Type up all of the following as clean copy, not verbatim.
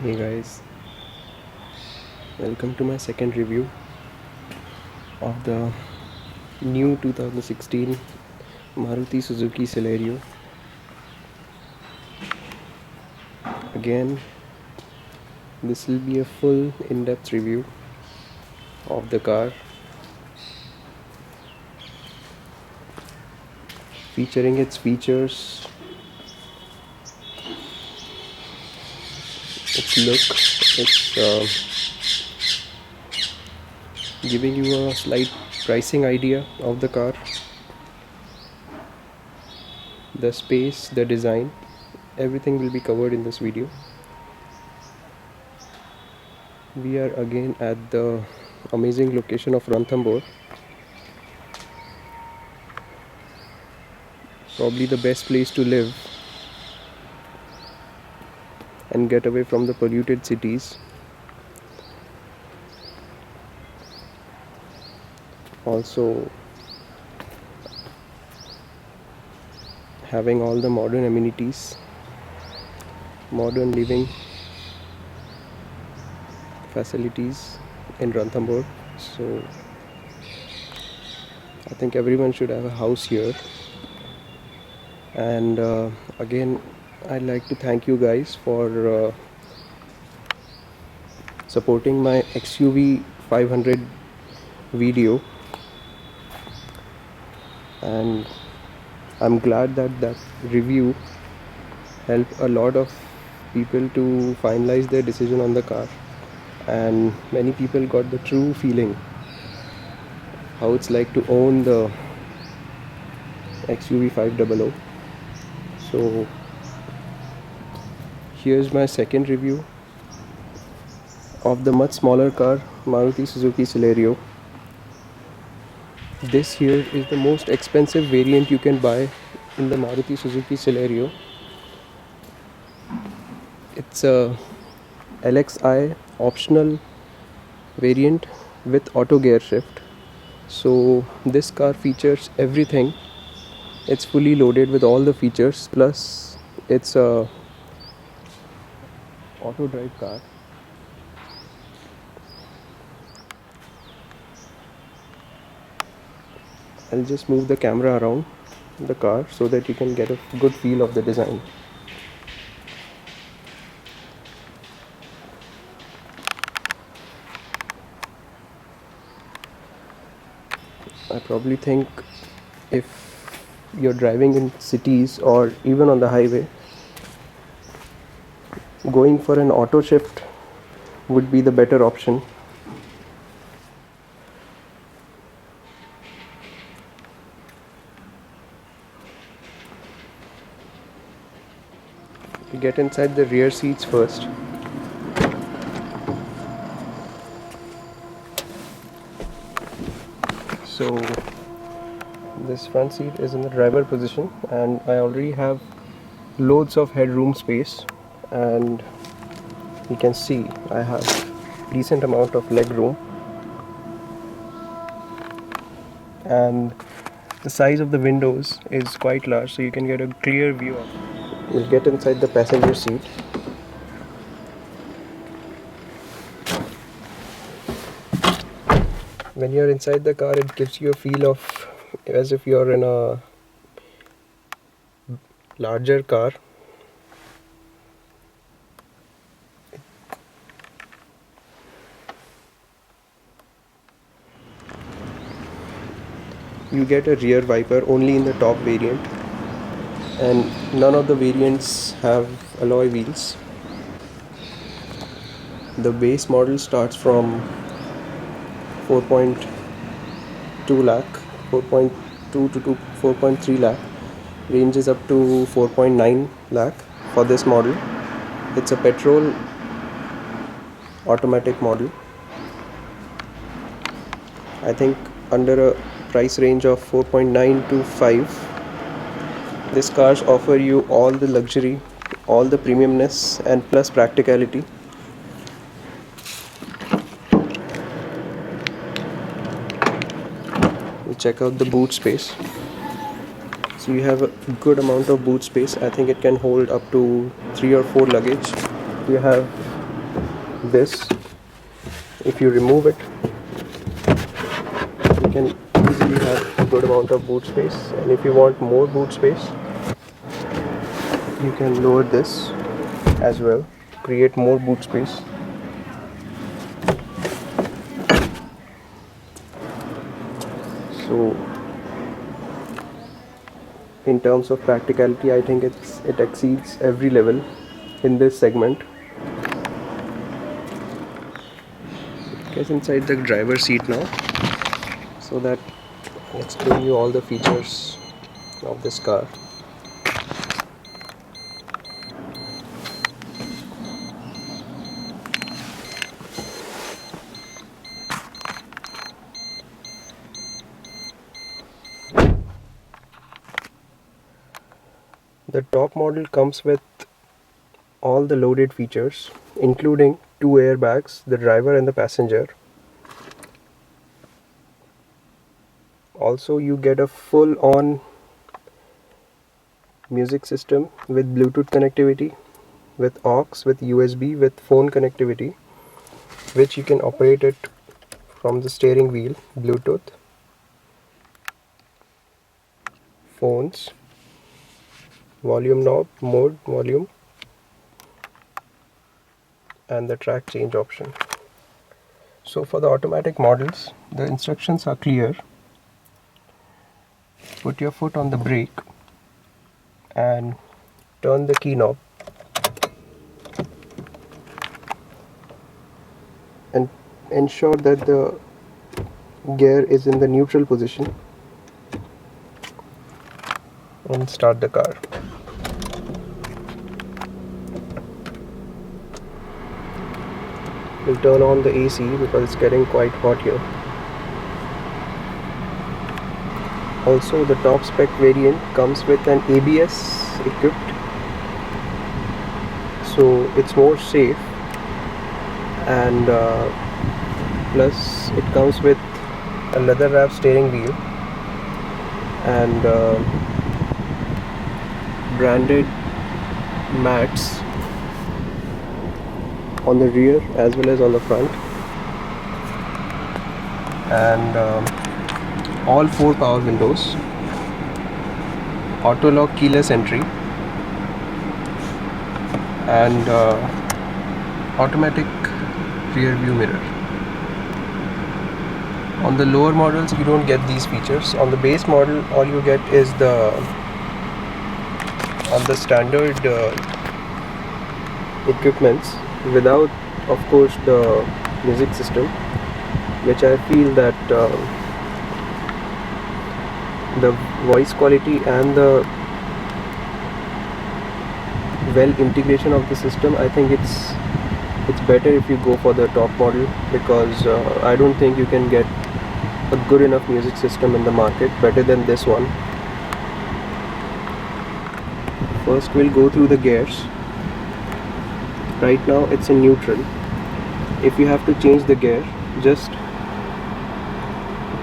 Hey guys, welcome to my second review of the new 2016 Maruti Suzuki Celerio. Again, this will be a full in-depth review of the car, featuring its features, its look, its giving you a slight pricing idea of the car, the space, the design. Everything will be covered in this video. We are again at the amazing location of Ranthambore, probably the best place to live and get away from the polluted cities. Also having all the modern amenities, modern living facilities in Ranthambore. So I think everyone should have a house here. And again, I'd like to thank you guys for supporting my XUV 500 video, and I'm glad that review helped a lot of people to finalize their decision on the car, and many people got the true feeling how it's like to own the XUV 500. So here's my second review of the much smaller car, Maruti Suzuki Celerio. This here is the most expensive variant you can buy in the Maruti Suzuki Celerio. It's a LXI optional variant with auto gear shift. So this car features everything. It's fully loaded with all the features, plus it's a auto drive car. I'll just move the camera around the car so that you can get a good feel of the design. I probably think if you're driving in cities or even on the highway, going for an auto shift would be the better option. We get inside the rear seats first. So this front seat is in the driver position, and I already have loads of headroom space, and you can see I have decent amount of legroom, and the size of the windows is quite large, so you can get a clear view of it. We'll get inside the passenger seat. When you're inside the car, it gives you a feel of as if you're in a larger car. You get a rear wiper only in the top variant, and none of the variants have alloy wheels. The base model starts from 4.2 lakh, 4.2 to 4.3 lakh, ranges up to 4.9 lakh for this model. It's a petrol automatic model. I think under a price range of 4.9 to 5, these cars offer you all the luxury, all the premiumness, and plus practicality. We'll check out the boot space. So you have a good amount of boot space. I think it can hold up to 3 or 4 luggage. You have this, if you remove it, you can easily have a good amount of boot space. And if you want more boot space, you can lower this as well, create more boot space. So in terms of practicality, I think it exceeds every level in this segment. Get inside the driver's seat now, so that I'll explain you all the features of this car. The top model comes with all the loaded features, including 2 airbags, the driver and the passenger. Also, you get a full-on music system with Bluetooth connectivity, with aux, with USB, with phone connectivity, which you can operate it from the steering wheel, Bluetooth, phones, volume knob, mode, volume, and the track change option. So for the automatic models, the instructions are clear. Put your foot on the brake and turn the key knob, and ensure that the gear is in the neutral position, and start the car. We'll turn on the AC because it's getting quite hot here. Also, the top spec variant comes with an ABS equipped, so it's more safe, and plus it comes with a leather wrap steering wheel and branded mats on the rear as well as on the front, and all 4 power windows, auto lock keyless entry, and automatic rear view mirror. On the lower models you don't get these features. On the base model, all you get is on the standard equipments, without of course the music system, which I feel that the voice quality and the well integration of the system, I think it's better if you go for the top model, because I don't think you can get a good enough music system in the market better than this one. First we'll go through the gears. Right now it's in neutral. If you have to change the gear, just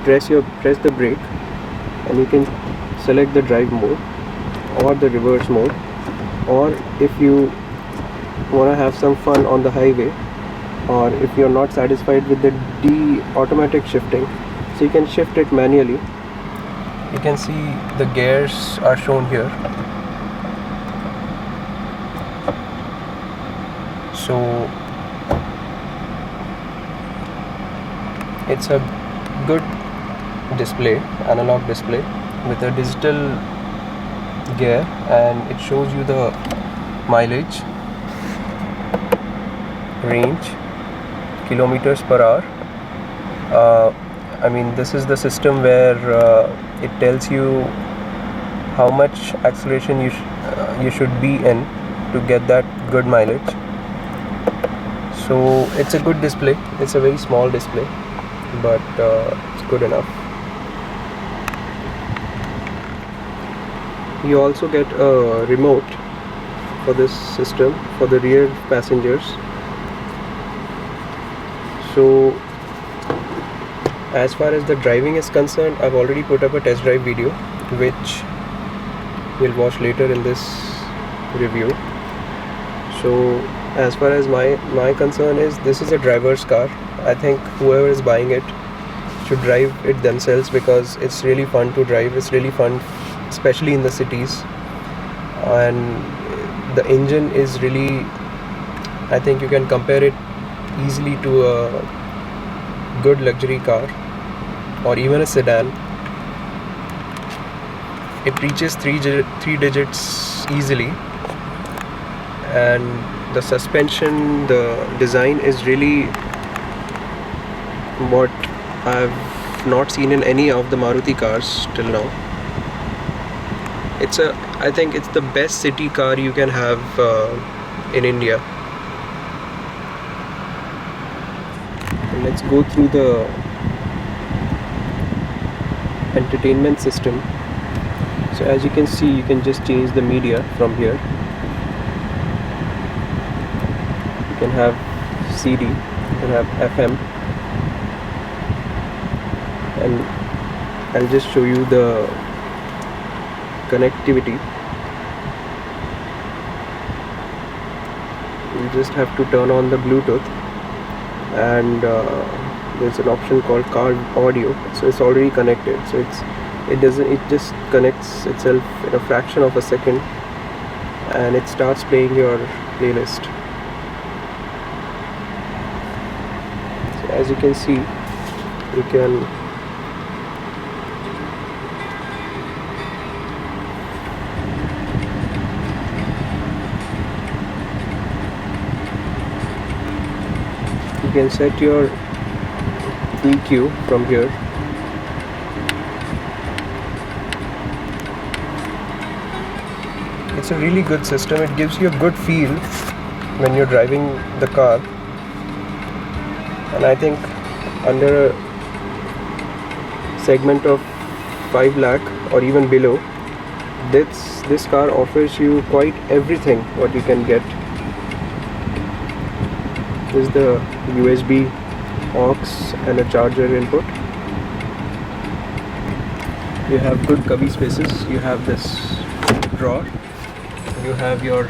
press the brake and you can select the drive mode or the reverse mode, or if you want to have some fun on the highway, or if you're not satisfied with the automatic shifting, so you can shift it manually. You can see the gears are shown here. So it's a good display, analog display with a digital gear, and it shows you the mileage, range, kilometers per hour. I mean, this is the system where it tells you how much acceleration you should be in to get that good mileage. So it's a good display. It's a very small display, but it's good enough. You also get a remote for this system for the rear passengers. So as far as the driving is concerned, I've already put up a test drive video, which we'll watch later in this review. So As far as my concern is, this is a driver's car. I think whoever is buying it should drive it themselves, because it's really fun to drive. It's really fun, especially in the cities. And the engine is really, I think you can compare it easily to a good luxury car or even a sedan. It reaches three digits easily, and the suspension, the design is really what I've not seen in any of the Maruti cars till now. I think it's the best city car you can have in India. And let's go through the entertainment system. So as you can see, you can just change the media from here. You can have CD, you can have FM, and I'll just show you the connectivity. You just have to turn on the Bluetooth, and there's an option called car audio, so it's already connected. So it just connects itself in a fraction of a second, and it starts playing your playlist. So as you can see, you can set your EQ from here. It's a really good system. It gives you a good feel when you're driving the car, and I think under a segment of 5 lakh or even below, this car offers you quite everything what you can get. This is the USB aux and a charger input. You have good cubby spaces. You have this drawer. You have your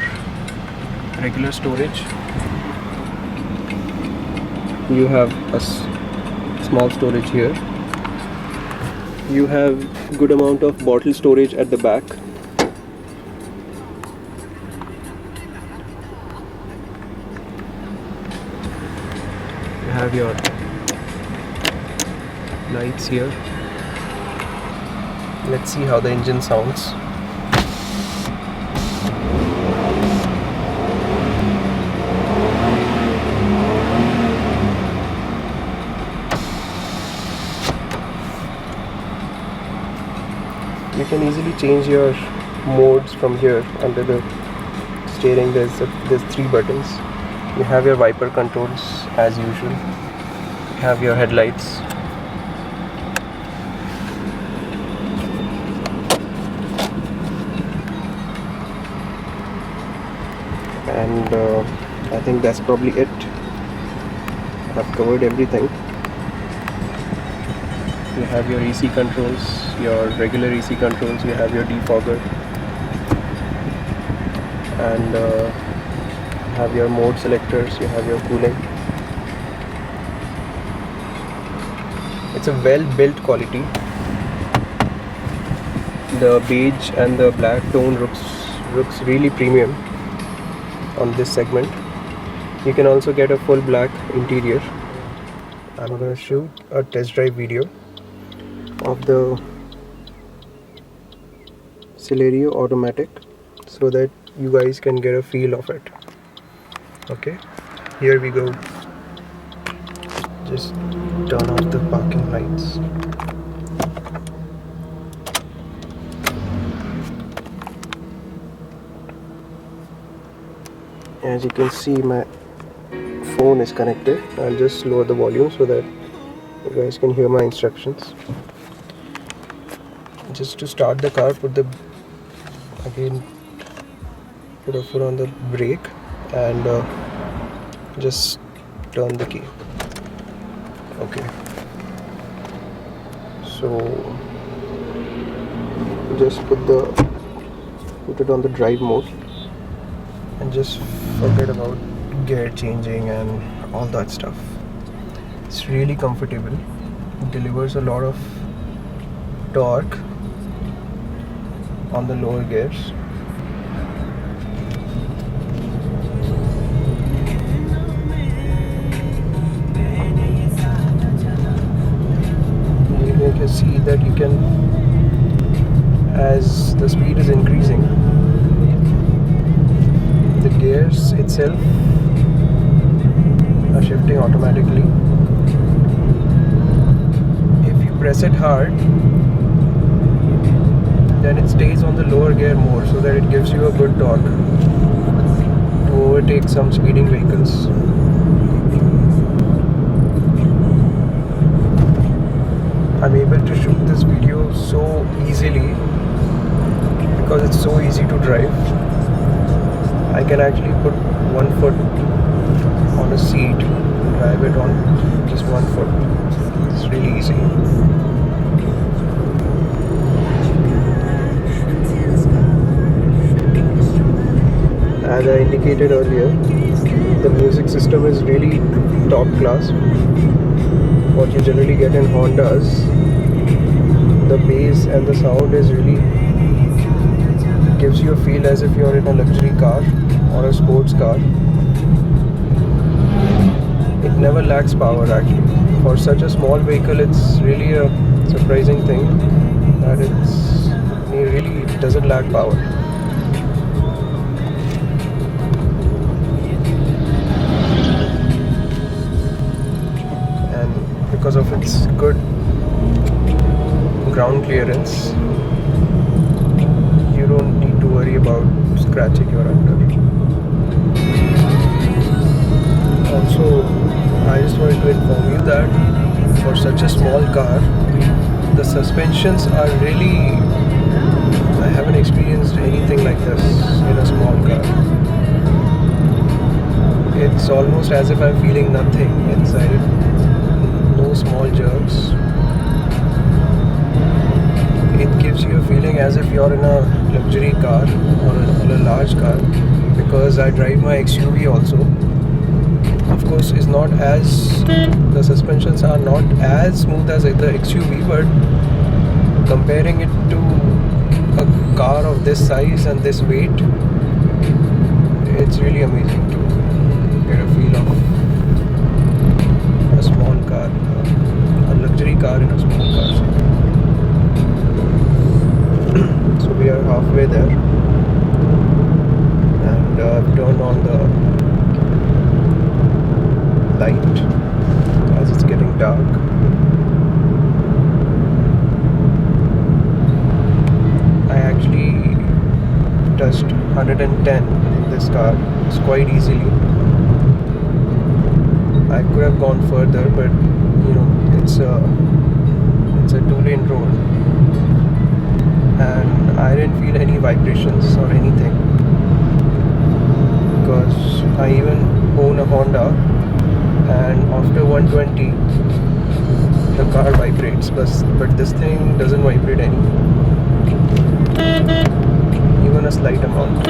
regular storage. You have a small storage here. You have good amount of bottle storage at the back. You have your lights here. Let's see how the engine sounds. You can easily change your modes from here. Under the steering, there's 3 buttons. You have your wiper controls as usual. You have your headlights. And I think that's probably it. I've covered everything. You have your AC controls, your regular AC controls, you have your defogger, and you have your mode selectors, you have your cooling. It's a well-built quality. The beige and the black tone looks really premium on this segment. You can also get a full black interior. I'm going to shoot a test drive video of the Celerio automatic so that you guys can get a feel of it. Okay, here we go. Just turn off the parking lights. As you can see, my phone is connected. I'll just lower the volume so that you guys can hear my instructions. Just to start the car, put a foot on the brake and just turn the key. Okay, so just put it on the drive mode and just forget about gear changing and all that stuff. It's really comfortable. It delivers a lot of torque on the lower gears. You can see that you can, as the speed is increasing, the gears itself are shifting automatically. If you press it hard, then it stays on the lower gear more, so that it gives you a good torque to overtake some speeding vehicles. I'm able to shoot this video so easily because it's so easy to drive. I can actually put one foot on a seat, drive it on just one foot. It's really easy. As I indicated earlier, the music system is really top class. What you generally get in Hondas, the bass and the sound is really gives you a feel as if you're in a luxury car or a sports car. It never lacks power actually. For such a small vehicle, it's really a surprising thing that it really doesn't lack power. Because of its good ground clearance, you don't need to worry about scratching your under. Also, I just wanted to inform you that for such a small car, the suspensions are really, I haven't experienced anything like this in a small car. It's almost as if I'm feeling nothing inside it. No small jerks. It gives you a feeling as if you're in a luxury car or a large car, because I drive my XUV also. Of course, it's not as, the suspensions are not as smooth as the XUV, but comparing it to a car of this size and this weight, it's really amazing to get a feel of a small car, a luxury car in a small car. So we are halfway there, and I've turned on the light as it's getting dark. I actually touched 110 in this car. It's quite easily. I could have gone further, but you know, it's a two-lane road, and I didn't feel any vibrations or anything, because I even own a Honda, and after 120 the car vibrates, but this thing doesn't vibrate any, even a slight amount.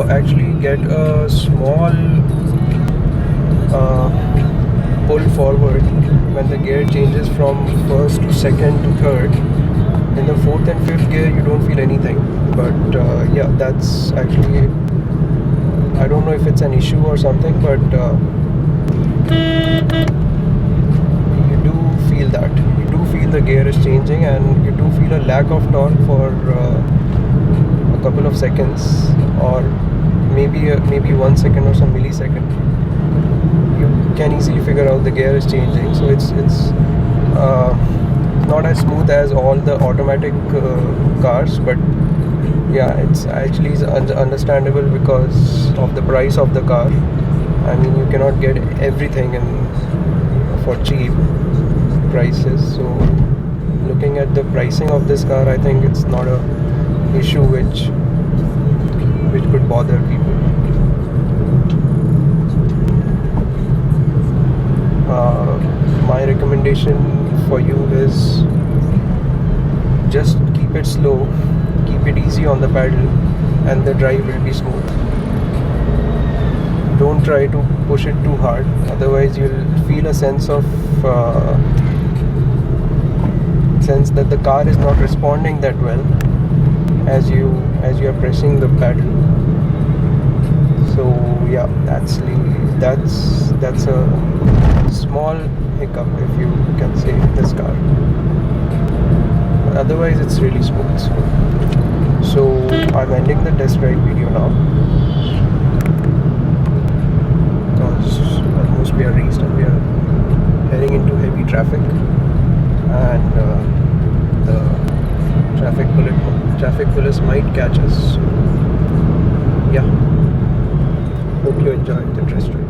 Actually get a small pull forward when the gear changes from first to second to third. In the fourth and fifth gear you don't feel anything, but yeah, that's actually, I don't know if it's an issue or something, but you do feel that. You do feel the gear is changing, and you do feel a lack of torque for a couple of seconds, or maybe 1 second or some millisecond. You can easily figure out the gear is changing. So it's not as smooth as all the automatic cars, but yeah, it's actually understandable because of the price of the car. I mean, you cannot get everything for cheap prices. So looking at the pricing of this car, I think it's not a issue which could bother people. My recommendation for you is just keep it slow, keep it easy on the pedal, and the drive will be smooth. Don't try to push it too hard, otherwise you'll feel a sense that the car is not responding that well as you are pressing the pedal. So yeah, that's a small hiccup, if you can say, in this car. Otherwise it's really smooth. So I'm ending the test ride video now, because almost we are reached and we are heading into heavy traffic, and the traffic police might catch us. So, yeah, hope you enjoyed the test ride.